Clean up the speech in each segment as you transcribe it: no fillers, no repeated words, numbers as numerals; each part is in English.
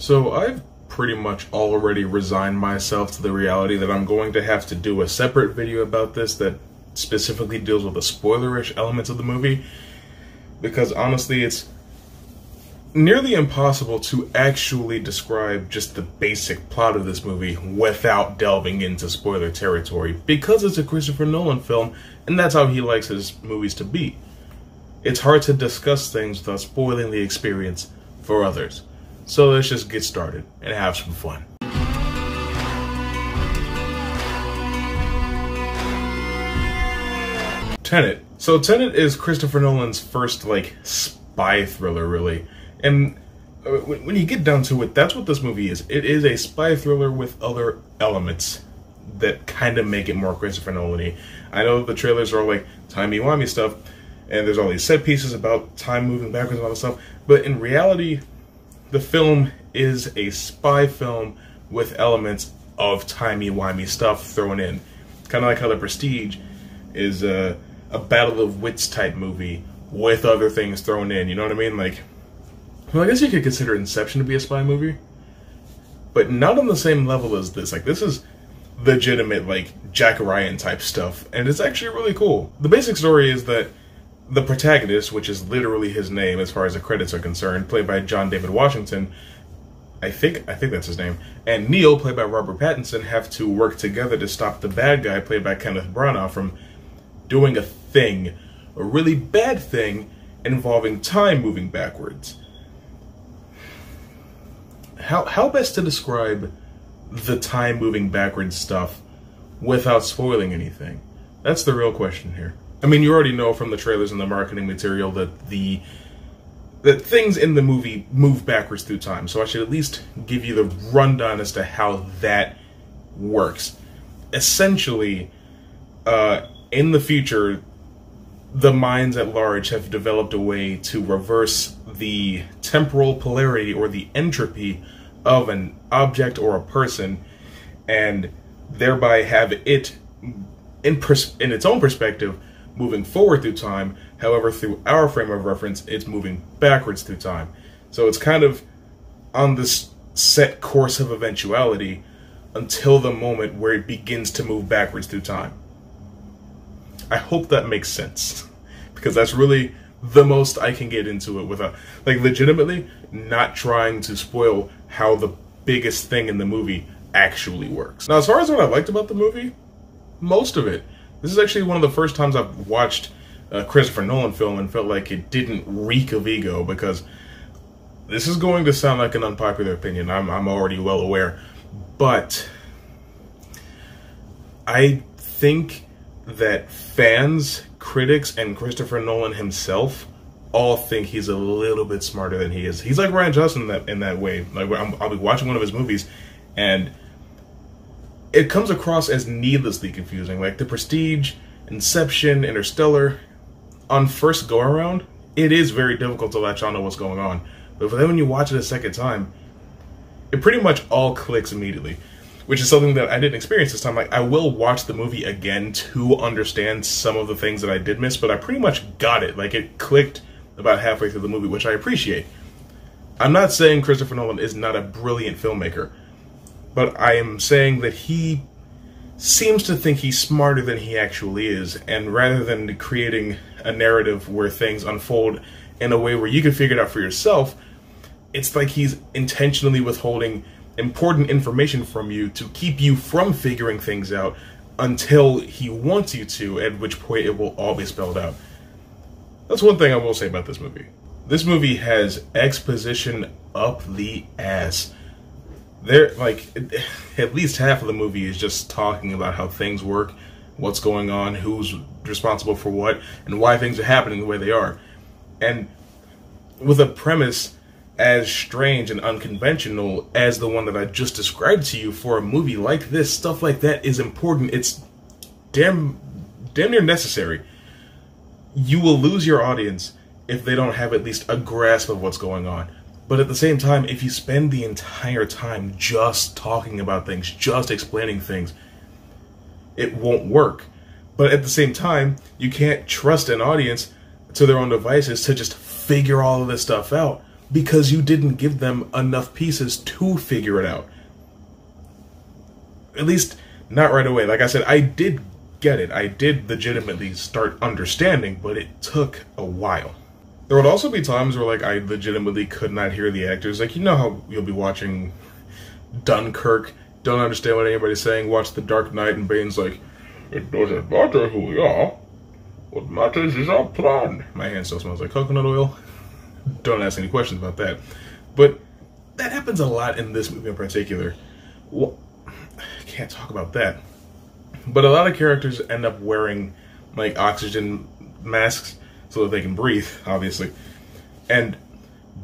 So I've pretty much already resigned myself to the reality that I'm going to have to do a separate video about this that specifically deals with the spoilerish elements of the movie, because honestly it's nearly impossible to actually describe just the basic plot of this movie without delving into spoiler territory, because it's a Christopher Nolan film and that's how he likes his movies to be. It's hard to discuss things without spoiling the experience for others. So let's just get started and have some fun. Tenet. So Tenet is Christopher Nolan's first, spy thriller, really. And when you get down to it, that's what this movie is. It is a spy thriller with other elements that kind of make it more Christopher Nolan-y. I know the trailers are like timey-wimey stuff, and there's all these set pieces about time moving backwards and all that stuff, but in reality, the film is a spy film with elements of timey-wimey stuff thrown in. Kind of like how The Prestige is a battle of wits type movie with other things thrown in, you know what I mean? Well, I guess you could consider Inception to be a spy movie, but not on the same level as this. This is legitimate, Jack Ryan type stuff, and it's actually really cool. The basic story is that the protagonist, which is literally his name as far as the credits are concerned, played by John David Washington, I think that's his name, and Neil, played by Robert Pattinson, have to work together to stop the bad guy, played by Kenneth Branagh, from doing a really bad thing, involving time moving backwards. How best to describe the time moving backwards stuff without spoiling anything? That's the real question here. I mean, you already know from the trailers and the marketing material that that things in the movie move backwards through time, so I should at least give you the rundown as to how that works. Essentially, in the future, the minds at large have developed a way to reverse the temporal polarity or the entropy of an object or a person, and thereby have it, in its own perspective, moving forward through time. However, through our frame of reference, it's moving backwards through time. So it's kind of on this set course of eventuality until the moment where it begins to move backwards through time. I hope that makes sense, because that's really the most I can get into it without, legitimately not trying to spoil how the biggest thing in the movie actually works. Now, as far as what I liked about the movie, most of it. This is actually one of the first times I've watched a Christopher Nolan film and felt like it didn't reek of ego, because this is going to sound like an unpopular opinion, I'm already well aware, but I think that fans, critics, and Christopher Nolan himself all think he's a little bit smarter than he is. He's like Ryan Johnson in that way. I'll be watching one of his movies, and it comes across as needlessly confusing. The Prestige, Inception, Interstellar, on first go-around, it is very difficult to latch on to what's going on. But then when you watch it a second time, it pretty much all clicks immediately, which is something that I didn't experience this time. I will watch the movie again to understand some of the things that I did miss, but I pretty much got it. It clicked about halfway through the movie, which I appreciate. I'm not saying Christopher Nolan is not a brilliant filmmaker, but I am saying that he seems to think he's smarter than he actually is, and rather than creating a narrative where things unfold in a way where you can figure it out for yourself, it's like he's intentionally withholding important information from you to keep you from figuring things out until he wants you to, at which point it will all be spelled out. That's one thing I will say about this movie. This movie has exposition up the ass. At least half of the movie is just talking about how things work, what's going on, who's responsible for what, and why things are happening the way they are. And with a premise as strange and unconventional as the one that I just described to you, for a movie like this, stuff like that is important. It's damn near necessary. You will lose your audience if they don't have at least a grasp of what's going on. But at the same time, if you spend the entire time just talking about things, just explaining things, it won't work. But at the same time, you can't trust an audience to their own devices to just figure all of this stuff out. because you didn't give them enough pieces to figure it out. At least, not right away. Like I said, I did get it. I did legitimately start understanding, but it took a while. There would also be times where, like, I legitimately could not hear the actors. Like, you know how you'll be watching Dunkirk, don't understand what anybody's saying, watch The Dark Knight, and Bane's like, "It doesn't matter who we are. What matters is our plan." My hand still smells like coconut oil. Don't ask any questions about that. But that happens a lot in this movie in particular. Well, I can't talk about that. But a lot of characters end up wearing, like, oxygen masks so that they can breathe, obviously. And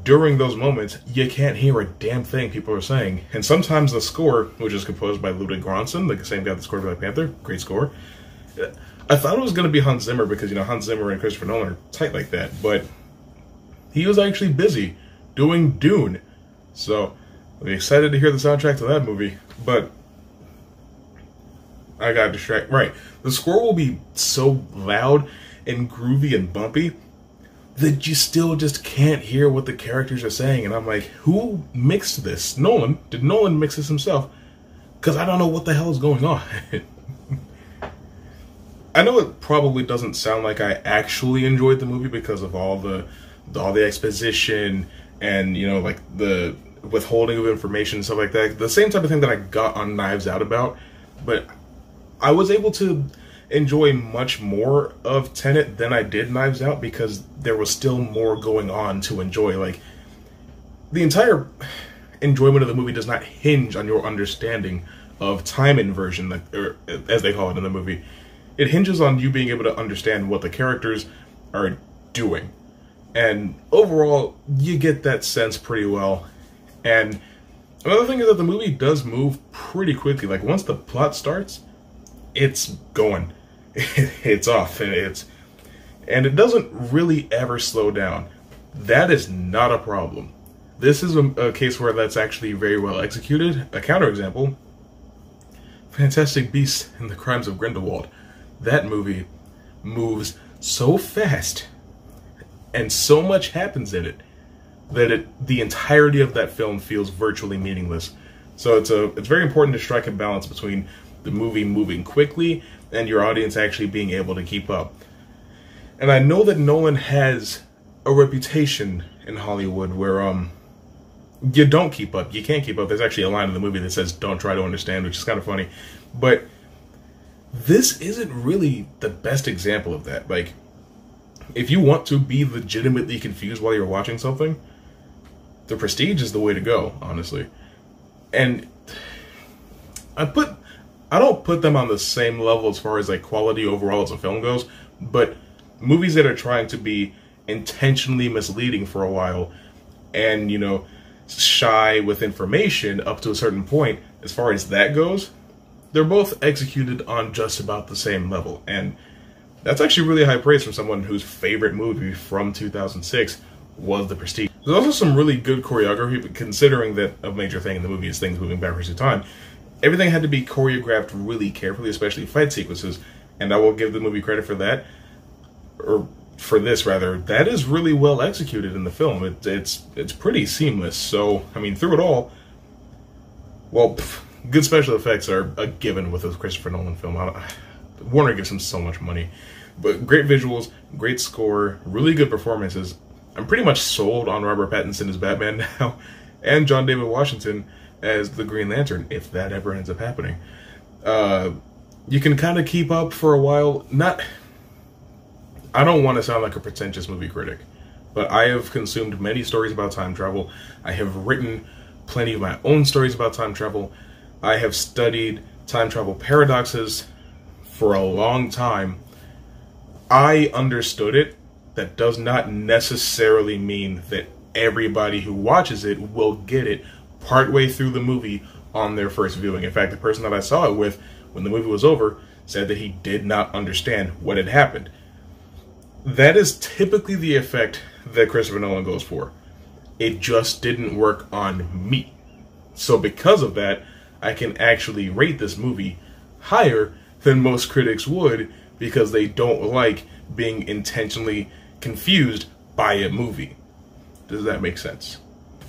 during those moments, you can't hear a damn thing people are saying. And sometimes the score, which is composed by Ludwig Göransson, the same guy that scored Black Panther, great score. I thought it was going to be Hans Zimmer because, you know, Hans Zimmer and Christopher Nolan are tight like that. But he was actually busy doing Dune. So, I'll be excited to hear the soundtrack to that movie. But I got distracted. Right. The score will be so loud and groovy and bumpy that you still just can't hear what the characters are saying. And I'm like, who mixed this? Nolan? Did Nolan mix this himself? Because I don't know what the hell is going on. I know it probably doesn't sound like I actually enjoyed the movie because of all the exposition and, you know, like the withholding of information and stuff like that. The same type of thing that I got on Knives Out about. But I was able to enjoy much more of Tenet than I did Knives Out because there was still more going on to enjoy. Like, the entire enjoyment of the movie does not hinge on your understanding of time inversion, or as they call it in the movie. It hinges on you being able to understand what the characters are doing. And overall, you get that sense pretty well. And another thing is that the movie does move pretty quickly. Like, once the plot starts, it's going. It's off. And it doesn't really ever slow down. That is not a problem. This is a case where that's actually very well executed. A counterexample, Fantastic Beasts and the Crimes of Grindelwald. That movie moves so fast and so much happens in it that the entirety of that film feels virtually meaningless. So it's very important to strike a balance between the movie moving quickly and your audience actually being able to keep up. And I know that Nolan has a reputation in Hollywood where you don't keep up. You can't keep up. There's actually a line in the movie that says, "Don't try to understand," which is kind of funny. But this isn't really the best example of that. Like, if you want to be legitimately confused while you're watching something, The Prestige is the way to go, honestly. And I don't put them on the same level as far as, like, quality overall as a film goes, but movies that are trying to be intentionally misleading for a while and, you know, shy with information up to a certain point, as far as that goes, they're both executed on just about the same level. And that's actually really high praise from someone whose favorite movie from 2006 was The Prestige. There's also some really good choreography, considering that a major thing in the movie is things moving backwards through time. Everything had to be choreographed really carefully, especially fight sequences, and I will give the movie credit for that, or for this rather. That is really well executed in the film. It's pretty seamless. So, I mean, through it all, well, good special effects are a given with a Christopher Nolan film. Warner gives him so much money. But great visuals, great score, really good performances. I'm pretty much sold on Robert Pattinson as Batman now, and John David Washington as the Green Lantern, if that ever ends up happening. You can kind of keep up for a while. I don't want to sound like a pretentious movie critic, but I have consumed many stories about time travel. I have written plenty of my own stories about time travel. I have studied time travel paradoxes for a long time. I understood it. That does not necessarily mean that everybody who watches it will get it partway through the movie on their first viewing. In fact, the person that I saw it with, when the movie was over, said that he did not understand what had happened. That is typically the effect that Christopher Nolan goes for. It just didn't work on me. So because of that, I can actually rate this movie higher than most critics would, because they don't like being intentionally confused by a movie. Does that make sense?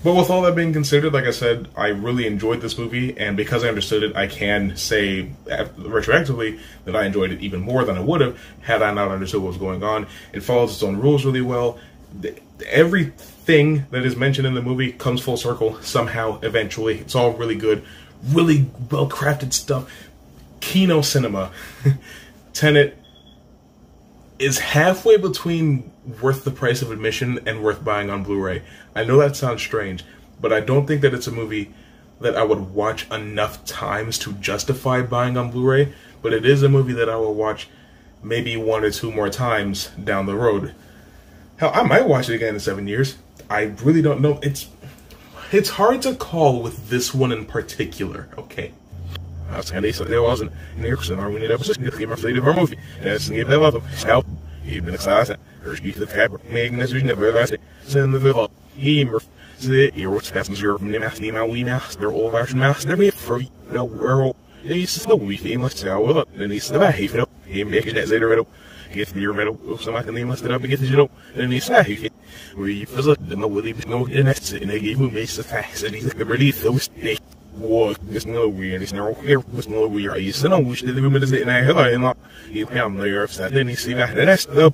But with all that being considered, like I said, I really enjoyed this movie, and because I understood it, I can say retroactively that I enjoyed it even more than I would have had I not understood what was going on. It follows its own rules really well. Everything that is mentioned in the movie comes full circle somehow, eventually. It's all really good, really well-crafted stuff. Kino cinema. Tenet is halfway between worth the price of admission and worth buying on Blu-ray. I know that sounds strange, but I don't think that it's a movie that I would watch enough times to justify buying on Blu-ray, but it is a movie that I will watch maybe 1 or 2 more times down the road. Hell, I might watch it again in 7 years. I really don't know. It's hard to call with this one in particular, okay? Sandy said there wasn't an Erickson or we need a position to give our fleet of our movie. That's in the level. Help. Even excited. Her speak to the fabric, making this vision of her last send the level. He the heroes passenger from the mass name out we mass, their old version mass, they're made for no world. He's no we famous tell with it, and he's the behavior up. He make it as later. Get your metal, so I can name listed up and get the you and he's not here. We visit the no Willie, no, and that's it, and they gave him base attacks, and he's ready to stay. What? There's no weird. There's no here. There's no weird. He's no wish that the woman is in a hell and not. He'll come there. Then he see that. That's the